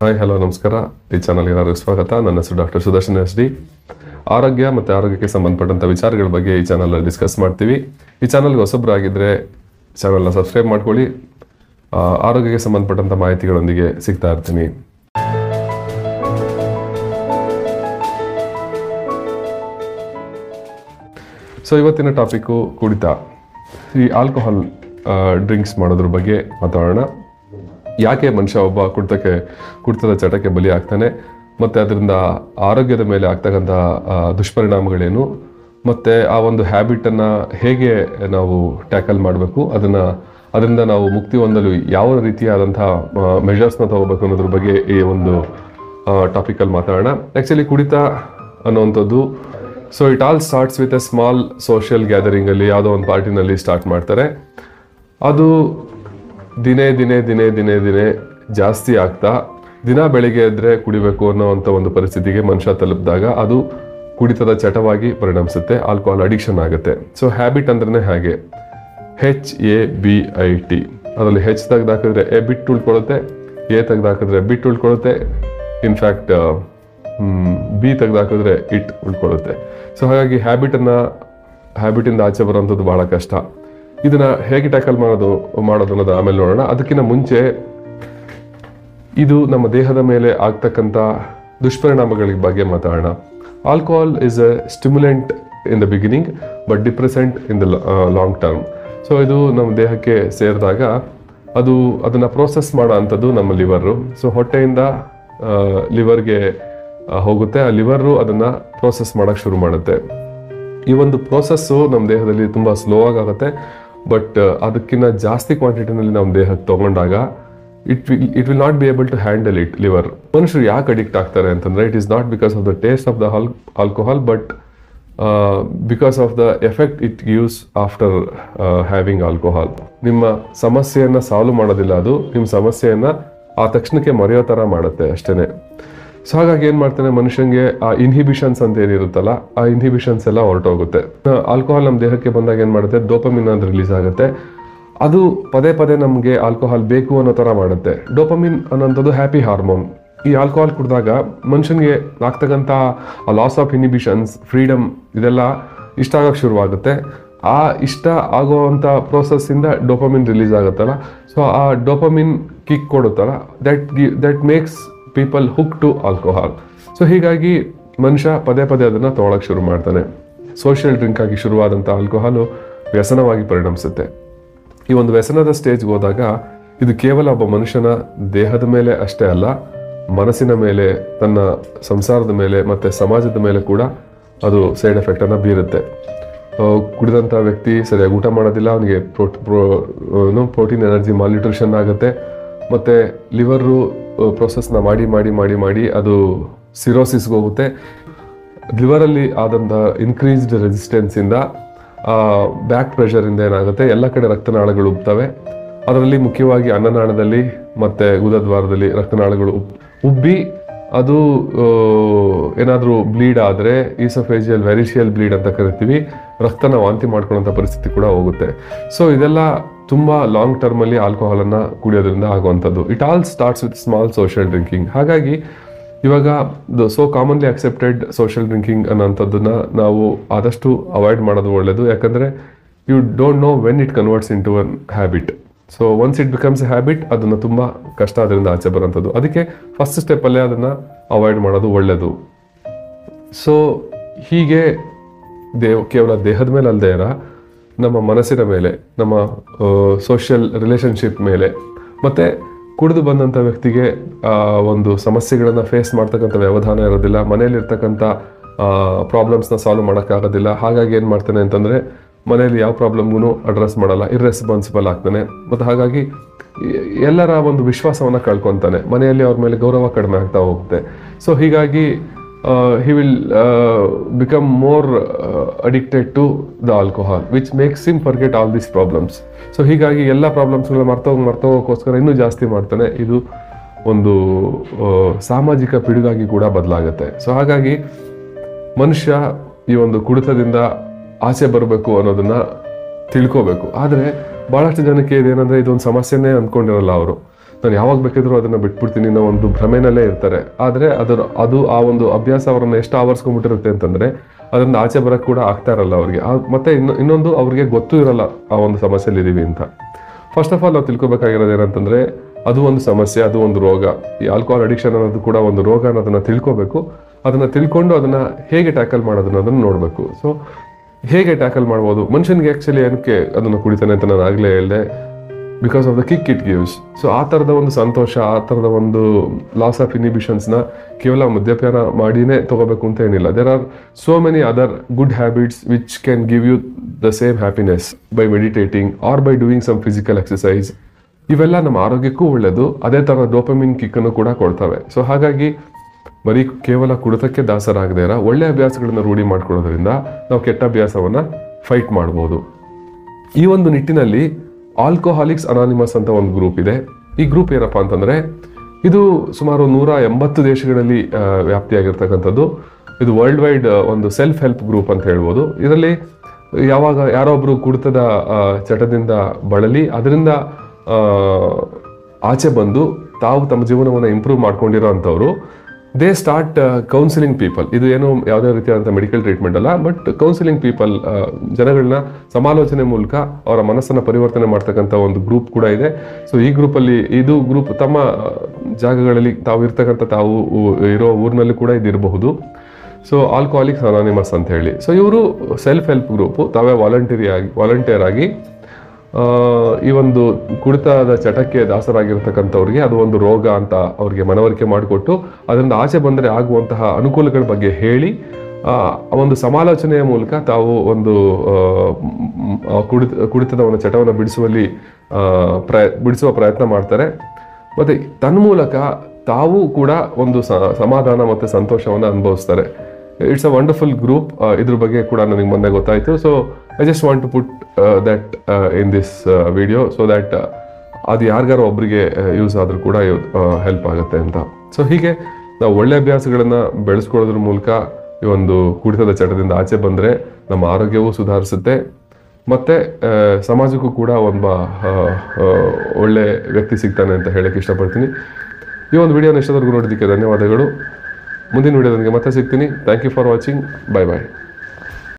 Hi hello ನಮಸ್ಕಾರ. ಈ ಚಾನಲ್ಗೆ ಎಲ್ಲರಿಗೂ ಸ್ವಾಗತ. ನನ್ನ ಹೆಸರು ಡಾಕ್ಟರ್ ಸುದರ್ಶನ್ ಎಸ್.ಡಿ. ಆರೋಗ್ಯ ಮತ್ತು ಆರೋಗ್ಯಕ್ಕೆ ಸಂಬಂಧಪಟ್ಟಂಥ ವಿಚಾರಗಳ ಬಗ್ಗೆ ಈ ಚಾನಲಲ್ಲಿ ಡಿಸ್ಕಸ್ ಮಾಡ್ತೀವಿ. ಈ ಚಾನಲ್ಗೆ ಹೊಸಬ್ರಾಗಿದ್ದರೆ ಚಾನಲ್ನ ಸಬ್ಸ್ಕ್ರೈಬ್ ಮಾಡ್ಕೊಳ್ಳಿ. ಆರೋಗ್ಯಕ್ಕೆ ಸಂಬಂಧಪಟ್ಟಂಥ ಮಾಹಿತಿಗಳೊಂದಿಗೆ ಸಿಗ್ತಾ ಇರ್ತೀನಿ. ಸೊ ಇವತ್ತಿನ ಟಾಪಿಕ್ಕು ಕುಡಿತ. ಈ ಆಲ್ಕೋಹಾಲ್ ಡ್ರಿಂಕ್ಸ್ ಮಾಡೋದ್ರ ಬಗ್ಗೆ ಮಾತಾಡೋಣ. ಯಾಕೆ ಮನುಷ್ಯ ಒಬ್ಬ ಕುಡಿತದ ಚಟಕ್ಕೆ ಬಲಿ ಆಗ್ತಾನೆ, ಮತ್ತು ಅದರಿಂದ ಆರೋಗ್ಯದ ಮೇಲೆ ಆಗ್ತಕ್ಕಂಥ ದುಷ್ಪರಿಣಾಮಗಳೇನು, ಮತ್ತು ಆ ಒಂದು ಹ್ಯಾಬಿಟನ್ನು ಹೇಗೆ ನಾವು ಟ್ಯಾಕಲ್ ಮಾಡಬೇಕು, ಅದರಿಂದ ನಾವು ಮುಕ್ತಿ ಹೊಂದಲು ಯಾವ ರೀತಿಯಾದಂಥ ಮೆಷರ್ಸ್ನ ತಗೋಬೇಕು ಅನ್ನೋದ್ರ ಬಗ್ಗೆ ಈ ಒಂದು ಟಾಪಿಕಲ್ಲಿ ಮಾತಾಡೋಣ. ಆ್ಯಕ್ಚುಲಿ ಕುಡಿತ ಅನ್ನೋವಂಥದ್ದು, so it all starts with a small social ಗ್ಯಾದರಿಂಗಲ್ಲಿ ಯಾವುದೋ ಒಂದು ಪಾರ್ಟಿನಲ್ಲಿ ಸ್ಟಾರ್ಟ್ ಮಾಡ್ತಾರೆ. ಅದು ದಿನೇ ದಿನೇ ದಿನೇ ದಿನೇ ದಿನೇ ಜಾಸ್ತಿ ಆಗ್ತಾ ದಿನ ಬೆಳಿಗ್ಗೆ ಎದ್ದರೆ ಕುಡಿಬೇಕು ಅನ್ನೋವಂಥ ಒಂದು ಪರಿಸ್ಥಿತಿಗೆ ಮನುಷ್ಯ ತಲುಪಿದಾಗ ಅದು ಕುಡಿತದ ಚಟವಾಗಿ ಪರಿಣಮಿಸುತ್ತೆ, ಆಲ್ಕೋಹಾಲ್ ಅಡಿಕ್ಷನ್ ಆಗುತ್ತೆ. ಸೊ ಹ್ಯಾಬಿಟ್ ಅಂದ್ರೆ ಹಾಗೆ HABIT. ಅದರಲ್ಲಿ H ತೆಗೆದಾಕಿದ್ರೆ ಎ ಬಿಟ್ಟು ಉಳ್ಕೊಳ್ಳುತ್ತೆ, ಎ ತೆಗೆದಾಕಿದ್ರೆ ಬಿಟ್ಟು ಉಳ್ಕೊಳ್ಳುತ್ತೆ, ಇನ್ಫ್ಯಾಕ್ಟ್ ಬಿ ತೆಗೆದಾಕಿದ್ರೆ ಇಟ್ ಉಳ್ಕೊಳ್ಳುತ್ತೆ. ಸೊ ಹಾಗಾಗಿ ಹ್ಯಾಬಿಟಿಂದ ಆಚೆ ಬರೋವಂಥದ್ದು ಭಾಳ ಕಷ್ಟ. ಇದನ್ನ ಹೇಗೆ ಟ್ಯಾಕಲ್ ಮಾಡೋದು ಅನ್ನೋದು ಆಮೇಲೆ ನೋಡೋಣ. ಅದಕ್ಕಿಂತ ಮುಂಚೆ ಇದು ನಮ್ಮ ದೇಹದ ಮೇಲೆ ಆಗ್ತಕ್ಕಂಥ ದುಷ್ಪರಿಣಾಮಗಳ ಬಗ್ಗೆ ಮಾತಾಡೋಣ. Alcohol is A stimulant in the beginning but depressant in the long term. So ಇದು ನಮ್ಮ ದೇಹಕ್ಕೆ ಸೇರಿದಾಗ ಅದನ್ನು ಪ್ರೋಸೆಸ್ ಮಾಡೋ ಅಂಥದ್ದು ನಮ್ಮ ಲಿವರು. ಸೊ ಹೊಟ್ಟೆಯಿಂದ ಲಿವರ್ಗೆ ಹೋಗುತ್ತೆ, ಆ ಲಿವರು ಅದನ್ನು ಪ್ರೋಸೆಸ್ ಮಾಡೋಕ್ಕೆ ಶುರು ಮಾಡುತ್ತೆ. ಈ ಒಂದು ಪ್ರೋಸೆಸ್ಸು ನಮ್ಮ ದೇಹದಲ್ಲಿ ತುಂಬ ಸ್ಲೋ ಆಗುತ್ತೆ, ಬಟ್ ಅದಕ್ಕಿಂತ ಜಾಸ್ತಿ ಕ್ವಾಂಟಿಟಿನಲ್ಲಿ ನಮ್ಮ ದೇಹಕ್ಕೆ ತಗೊಂಡಾಗ it will not be able to handle it. Liver ಮನುಷ್ಯರು ಯಾಕೆ ಅಡಿಕ್ಟ್ ಆಗ್ತಾರೆ ಅಂತಂದರೆ it is not because of the taste of the alcohol, but because of the effect it gives after having alcohol. ನಿಮ್ಮ ಸಮಸ್ಯೆಯನ್ನು ಸಾಲ್ವ್ ಮಾಡೋದಿಲ್ಲ, ಅದು ನಿಮ್ಮ ಸಮಸ್ಯೆಯನ್ನು ಆ ತಕ್ಷಣಕ್ಕೆ ಮರೆಯೋ ಥರ ಮಾಡುತ್ತೆ ಅಷ್ಟೇ. ಸೊ ಹಾಗಾಗಿ ಏನು ಮಾಡ್ತಾನೆ, ಮನುಷ್ಯನಿಗೆ ಆ ಇನ್ಹಿಬಿಷನ್ಸ್ ಅಂತ ಏನಿರುತ್ತಲ್ಲ, ಆ ಇನ್ಹಿಬಿಷನ್ಸ್ ಎಲ್ಲ ಹೊರಟೋಗುತ್ತೆ. ಆಲ್ಕೋಹಾಲ್ ನಮ್ಮ ದೇಹಕ್ಕೆ ಬಂದಾಗ ಏನು ಮಾಡುತ್ತೆ, ಡೋಪಮಿನ್ ಅಂತ ರಿಲೀಸ್ ಆಗುತ್ತೆ. ಅದು ಪದೇ ಪದೇ ನಮಗೆ ಆಲ್ಕೋಹಾಲ್ ಬೇಕು ಅನ್ನೋ ಥರ ಮಾಡುತ್ತೆ. ಡೋಪಮಿನ್ ಅನ್ನೋಂಥದ್ದು ಹ್ಯಾಪಿ ಹಾರ್ಮೋನ್. ಈ ಆಲ್ಕೋಹಾಲ್ ಕುಡಿದಾಗ ಮನುಷ್ಯನಿಗೆ ಆಗ್ತಕ್ಕಂಥ ಆ ಲಾಸ್ ಆಫ್ ಇನ್ಹಿಬಿಷನ್ಸ್, ಫ್ರೀಡಮ್, ಇದೆಲ್ಲ ಇಷ್ಟ ಆಗೋಕ್ಕೆ ಶುರುವಾಗುತ್ತೆ. ಆ ಇಷ್ಟ ಆಗೋವಂಥ ಪ್ರೋಸೆಸ್ಸಿಂದ ಡೋಪಮಿನ್ ರಿಲೀಸ್ ಆಗುತ್ತಲ್ಲ, ಸೊ ಆ ಡೋಪಮಿನ್ ಕಿಕ್ ಕೊಡುತ್ತಲ್ಲ, that makes people hook to alcohol. So ಹೀಗಾಗಿ ಮನುಷ್ಯ ಪದೇ ಪದೇ ಅದನ್ನು ತೊಗೊಳಕ್ಕೆ ಶುರು ಮಾಡ್ತಾನೆ. ಸೋಷಿಯಲ್ ಡ್ರಿಂಕ್ ಆಗಿ ಶುರುವಾದಂಥ ಆಲ್ಕೋಹಾಲು ವ್ಯಸನವಾಗಿ ಪರಿಣಮಿಸುತ್ತೆ. ಈ ಒಂದು ವ್ಯಸನದ ಸ್ಟೇಜ್ಗೆ ಹೋದಾಗ ಇದು ಕೇವಲ ಒಬ್ಬ ಮನುಷ್ಯನ ದೇಹದ ಮೇಲೆ ಅಷ್ಟೇ ಅಲ್ಲ, ಮನಸ್ಸಿನ ಮೇಲೆ, ತನ್ನ ಸಂಸಾರದ ಮೇಲೆ ಮತ್ತು ಸಮಾಜದ ಮೇಲೆ ಕೂಡ ಅದು ಸೈಡ್ ಎಫೆಕ್ಟನ್ನು ಬೀರುತ್ತೆ. ಕುಡಿದಂಥ ವ್ಯಕ್ತಿ ಸರಿಯಾಗಿ ಊಟ ಮಾಡೋದಿಲ್ಲ, ಅವನಿಗೆ ಪ್ರೋಟೀನ್ ಎನರ್ಜಿ ಮಾಲ್ನ್ಯೂಟ್ರಿಷನ್ ಆಗುತ್ತೆ, ಮತ್ತು ಲಿವರು ಪ್ರೊಸೆಸ್ನ ಮಾಡಿ ಮಾಡಿ ಮಾಡಿ ಮಾಡಿ ಅದು ಸಿರೋಸಿಸ್ಗೆ ಹೋಗುತ್ತೆ. ಲಿವರಲ್ಲಿ ಆದಂಥ ಇನ್ಕ್ರೀಸ್ಡ್ ರೆಸಿಸ್ಟೆನ್ಸಿಂದ, ಬ್ಯಾಕ್ ಪ್ರೆಷರಿಂದ ಏನಾಗುತ್ತೆ, ಎಲ್ಲ ಕಡೆ ರಕ್ತನಾಳಗಳು ಉಬ್ತವೆ. ಅದರಲ್ಲಿ ಮುಖ್ಯವಾಗಿ ಅನ್ನನಾಳದಲ್ಲಿ ಮತ್ತು ಗುದದ್ವಾರದಲ್ಲಿ ರಕ್ತನಾಳಗಳು ಉಬ್ಬಿ ಅದು ಏನಾದರೂ ಬ್ಲೀಡ್ ಆದರೆ ಈಸೋಫೇಜಿಯಲ್ ವೆರಿಷಿಯಲ್ ಬ್ಲೀಡ್ ಅಂತ ಕರಿತೀವಿ, ರಕ್ತನ ವಾಂತಿ ಮಾಡ್ಕೊಳ್ಳೋಂಥ ಪರಿಸ್ಥಿತಿ ಕೂಡ ಹೋಗುತ್ತೆ. ಸೊ ಇದೆಲ್ಲ ತುಂಬ ಲಾಂಗ್ ಟರ್ಮಲ್ಲಿ ಆಲ್ಕೋಹಾಲನ್ನು ಕುಡಿಯೋದ್ರಿಂದ ಆಗುವಂಥದ್ದು. It all starts with small social drinking. ಹಾಗಾಗಿ ಇವಾಗ so commonly accepted social drinking ಅನ್ನೋಂಥದ್ದನ್ನು ನಾವು ಆದಷ್ಟು ಅವಾಯ್ಡ್ ಮಾಡೋದು ಒಳ್ಳೆಯದು. ಯಾಕಂದರೆ you don't know when it converts into an habit. So once it becomes a habit, ಅದನ್ನು ತುಂಬ ಕಷ್ಟ ಅದರಿಂದ ಆಚೆ ಬರೋಂಥದ್ದು. ಅದಕ್ಕೆ ಫಸ್ಟ್ ಸ್ಟೆಪ್ಪಲ್ಲೇ ಅದನ್ನು ಅವಾಯ್ಡ್ ಮಾಡೋದು ಒಳ್ಳೆಯದು. ಸೊ ಹೀಗೆ ಕೇವಲ ದೇಹದ ಮೇಲೆ ಅಲ್ಲದೆ ನಮ್ಮ ಮನಸ್ಸಿನ ಮೇಲೆ, ನಮ್ಮ ಸೋಷಿಯಲ್ ರಿಲೇಷನ್ಶಿಪ್ ಮೇಲೆ, ಮತ್ತು ಕುಡಿದು ಬಂದಂಥ ವ್ಯಕ್ತಿಗೆ ಒಂದು ಸಮಸ್ಯೆಗಳನ್ನು ಫೇಸ್ ಮಾಡ್ತಕ್ಕಂಥ ವ್ಯವಧಾನ ಇರೋದಿಲ್ಲ, ಮನೆಯಲ್ಲಿರ್ತಕ್ಕಂಥ ಪ್ರಾಬ್ಲಮ್ಸ್ನ ಸಾಲ್ವ್ ಮಾಡೋಕ್ಕಾಗೋದಿಲ್ಲ. ಹಾಗಾಗಿ ಏನು ಮಾಡ್ತಾನೆ ಅಂತಂದರೆ ಮನೆಯಲ್ಲಿ ಯಾವ ಪ್ರಾಬ್ಲಮ್ಗೂ ಅಡ್ರೆಸ್ ಮಾಡಲ್ಲ, ಇರ್ರೆಸ್ಪಾನ್ಸಿಬಲ್ ಆಗ್ತಾನೆ. ಮತ್ತು ಹಾಗಾಗಿ ಎಲ್ಲರ ಒಂದು ವಿಶ್ವಾಸವನ್ನು ಕಳ್ಕೊತಾನೆ, ಮನೆಯಲ್ಲಿ ಅವ್ರ ಮೇಲೆ ಗೌರವ ಕಡಿಮೆ ಆಗ್ತಾ ಹೋಗುತ್ತೆ. ಸೊ ಹೀಗಾಗಿ he will become more addicted to the alcohol, which makes him forget all these problems. So ಹೀಗಾಗಿ ಎಲ್ಲ ಪ್ರಾಬ್ಲಮ್ಸ್ಗಳನ್ನ ಮರ್ತೋಗೋಕ್ಕೋಸ್ಕರ ಇನ್ನೂ ಜಾಸ್ತಿ ಮಾಡ್ತಾನೆ. ಇದು ಒಂದು ಸಾಮಾಜಿಕ ಪಿಡುಗಾಗಿ ಕೂಡ ಬದಲಾಗುತ್ತೆ. ಸೊ ಹಾಗಾಗಿ ಮನುಷ್ಯ ಈ ಒಂದು ಕುಡಿತದಿಂದ ಆಚೆ ಬರಬೇಕು ಅನ್ನೋದನ್ನ ತಿಳ್ಕೋಬೇಕು. ಆದರೆ ಭಾಳಷ್ಟು ಜನಕ್ಕೆ ಇದೇನಂದರೆ ಇದೊಂದು ಸಮಸ್ಯೆನೇ ಅಂದ್ಕೊಂಡಿರಲ್ಲ ಅವರು. ನಾನು ಯಾವಾಗ ಬೇಕಿದ್ರೂ ಅದನ್ನು ಬಿಟ್ಬಿಡ್ತೀನಿ ಅನ್ನೋ ಒಂದು ಭ್ರಮೆನಲ್ಲೇ ಇರ್ತಾರೆ. ಆದರೆ ಅದು ಆ ಒಂದು ಅಭ್ಯಾಸ ಅವರನ್ನು ಎಷ್ಟು ಆವರಿಸ್ಕೊಂಡ್ಬಿಟ್ಟಿರುತ್ತೆ ಅಂತಂದರೆ ಅದರಿಂದ ಆಚೆ ಬರೋಕ್ಕೆ ಕೂಡ ಆಗ್ತಾ ಇರಲ್ಲ ಅವ್ರಿಗೆ. ಮತ್ತೆ ಇನ್ನೊಂದು ಅವ್ರಿಗೆ ಗೊತ್ತೂ ಇರಲ್ಲ ಆ ಒಂದು ಸಮಸ್ಯೆಲಿ ಇದ್ದೀವಿ ಅಂತ. ಫಸ್ಟ್ ಆಫ್ ಆಲ್ ನಾವು ತಿಳ್ಕೊಬೇಕಾಗಿರೋದು ಏನಂತಂದರೆ ಅದು ಒಂದು ಸಮಸ್ಯೆ, ಅದು ಒಂದು ರೋಗ. ಈ ಆಲ್ಕೋಹಾಲ್ ಅಡಿಕ್ಷನ್ ಅನ್ನೋದು ಕೂಡ ಒಂದು ರೋಗ ಅನ್ನೋದನ್ನು ತಿಳ್ಕೊಬೇಕು. ಅದನ್ನು ತಿಳ್ಕೊಂಡು ಅದನ್ನು ಹೇಗೆ ಟ್ಯಾಕಲ್ ಮಾಡೋದು ಅನ್ನೋದನ್ನು ನೋಡಬೇಕು. ಸೊ ಹೇಗೆ ಟ್ಯಾಕಲ್ ಮಾಡ್ಬೋದು? ಮನುಷ್ಯನಿಗೆ ಆ್ಯಕ್ಚುಲಿ ಏನಕ್ಕೆ ಅದನ್ನು ಕುಡಿತಾನೆ ಅಂತ ನಾನು ಆಗಲೇ ಹೇಳಿದೆ, because of the kick it gives. So ಆ ಥರದ ಒಂದು ಸಂತೋಷ, ಆ ಥರದ ಒಂದು ಲಾಸ್ ಆಫ್ ಇನಿಬಿಷನ್ಸ್ನ ಕೇವಲ ಮದ್ಯಪಾನ ಮಾಡಿನೇ ತಗೋಬೇಕು ಅಂತ ಏನಿಲ್ಲ. There are so many other good habits which can give you the same happiness by meditating or by doing some physical exercise. ಇವೆಲ್ಲ ನಮ್ಮ ಆರೋಗ್ಯಕ್ಕೂ ಒಳ್ಳೆಯದು, ಅದೇ ಥರ ಡೋಪಮಿನ್ ಕಿಕ್ಕನ್ನು ಕೂಡ ಕೊಡ್ತವೆ. ಸೊ ಹಾಗಾಗಿ ಬರೀ ಕೇವಲ ಕುಡಿತಕ್ಕೆ ದಾಸರಾಗದೇ ಇರೋ ಒಳ್ಳೆಯ ಅಭ್ಯಾಸಗಳನ್ನು ರೂಢಿ ಮಾಡ್ಕೊಳ್ಳೋದ್ರಿಂದ ನಾವು ಕೆಟ್ಟ ಅಭ್ಯಾಸವನ್ನು ಫೈಟ್ ಮಾಡ್ಬೋದು. ಈ ಒಂದು ನಿಟ್ಟಿನಲ್ಲಿ ಆಲ್ಕೋಹಾಲಿಕ್ಸ್ ಅನಾನಿಮಸ್ ಅಂತ ಒಂದು ಗ್ರೂಪ್ ಇದೆ. ಈ ಗ್ರೂಪ್ ಏನಪ್ಪ ಅಂತಂದರೆ ಇದು ಸುಮಾರು 180 ದೇಶಗಳಲ್ಲಿ ವ್ಯಾಪ್ತಿಯಾಗಿರ್ತಕ್ಕಂಥದ್ದು. ಇದು ವರ್ಲ್ಡ್ ವೈಡ್ ಒಂದು ಸೆಲ್ಫ್ ಹೆಲ್ಪ್ ಗ್ರೂಪ್ ಅಂತ ಹೇಳ್ಬೋದು. ಇದರಲ್ಲಿ ಯಾವಾಗ ಯಾರೊಬ್ಬರು ಕುಡಿತದ ಚಟದಿಂದ ಬಳಲಿ ಅದರಿಂದ ಆಚೆ ಬಂದು ತಾವು ತಮ್ಮ ಜೀವನವನ್ನು ಇಂಪ್ರೂವ್ ಮಾಡ್ಕೊಂಡಿರೋ ಅಂಥವ್ರು ದೇ ಸ್ಟಾರ್ಟ್ ಕೌನ್ಸಿಲಿಂಗ್ ಪೀಪಲ್. ಇದು ಏನು ಯಾವುದೇ ರೀತಿಯಾದಂಥ ಮೆಡಿಕಲ್ ಟ್ರೀಟ್ಮೆಂಟ್ ಅಲ್ಲ, ಬಟ್ ಕೌನ್ಸಿಲಿಂಗ್ ಪೀಪಲ್, ಜನಗಳನ್ನ ಸಮಾಲೋಚನೆ ಮೂಲಕ ಅವರ ಮನಸ್ಸನ್ನು ಪರಿವರ್ತನೆ ಮಾಡ್ತಕ್ಕಂಥ ಒಂದು ಗ್ರೂಪ್ ಕೂಡ ಇದೆ. ಸೊ ಈ ಗ್ರೂಪಲ್ಲಿ ಇದು ಗ್ರೂಪ್ ತಮ್ಮ ಜಾಗಗಳಲ್ಲಿ ತಾವು ಇರೋ ಊರಿನಲ್ಲಿ ಕೂಡ ಇದಿರಬಹುದು. ಸೊ ಆಲ್ಕೋಹಾಲಿಕ್ಸ್ ಅನಾನಿಮಸ್ ಅಂತ ಹೇಳಿ. ಸೊ ಇವರು ಸೆಲ್ಫ್ ಹೆಲ್ಪ್ ಗ್ರೂಪು, ತಾವೇ ವಾಲಂಟಿಯರ್ ಆಗಿ ಈ ಒಂದು ಕುಡಿತದ ಚಟಕ್ಕೆ ದಾಸರಾಗಿರ್ತಕ್ಕಂಥವ್ರಿಗೆ ಅದು ಒಂದು ರೋಗ ಅಂತ ಅವ್ರಿಗೆ ಮನವರಿಕೆ ಮಾಡಿಕೊಟ್ಟು ಅದರಿಂದ ಆಚೆ ಬಂದರೆ ಆಗುವಂತಹ ಅನುಕೂಲಗಳ ಬಗ್ಗೆ ಹೇಳಿ ಒಂದು ಸಮಾಲೋಚನೆಯ ಮೂಲಕ ತಾವು ಒಂದು ಕುಡಿತದ ಒಂದು ಚಟವನ್ನು ಬಿಡಿಸುವ ಪ್ರಯತ್ನ ಮಾಡ್ತಾರೆ. ಮತ್ತು ತನ್ಮೂಲಕ ತಾವು ಕೂಡ ಒಂದು ಸಮಾಧಾನ ಮತ್ತು ಸಂತೋಷವನ್ನು ಅನುಭವಿಸ್ತಾರೆ. It's a wonderful group. ಇದ್ರ ಬಗ್ಗೆ ಕೂಡ ನನಗೆ ಮೊನ್ನೆ ಗೊತ್ತಾಯಿತು. So I just want to put that in this video so that ಅದು ಯಾರಿಗಾರು ಒಬ್ಬರಿಗೆ ಯೂಸ್ ಆದರೂ ಕೂಡ ಹೆಲ್ಪ್ ಆಗುತ್ತೆ ಅಂತ. ಸೊ ಹೀಗೆ ನಾವು ಒಳ್ಳೆ ಅಭ್ಯಾಸಗಳನ್ನು ಬೆಳೆಸ್ಕೊಳ್ಳೋದ್ರ ಮೂಲಕ ಈ ಒಂದು ಕುಡಿತದ ಚಟದಿಂದ ಆಚೆ ಬಂದರೆ ನಮ್ಮ ಆರೋಗ್ಯವೂ ಸುಧಾರಿಸುತ್ತೆ, ಮತ್ತು ಸಮಾಜಕ್ಕೂ ಕೂಡ ಒಬ್ಬ ಒಳ್ಳೆ ವ್ಯಕ್ತಿ ಸಿಗ್ತಾನೆ ಅಂತ ಹೇಳಕ್ಕೆ ಇಷ್ಟಪಡ್ತೀನಿ. ಈ ಒಂದು ವಿಡಿಯೋನ ಇಷ್ಟದವರೆಗೂ ನೋಡೋದಕ್ಕೆ ಧನ್ಯವಾದಗಳು. ಮುಂದಿನ ವಿಡಿಯೋದೊಂದಿಗೆ ಮತ್ತೆ ಸಿಗ್ತೀನಿ. Thank you for watching. Bye bye.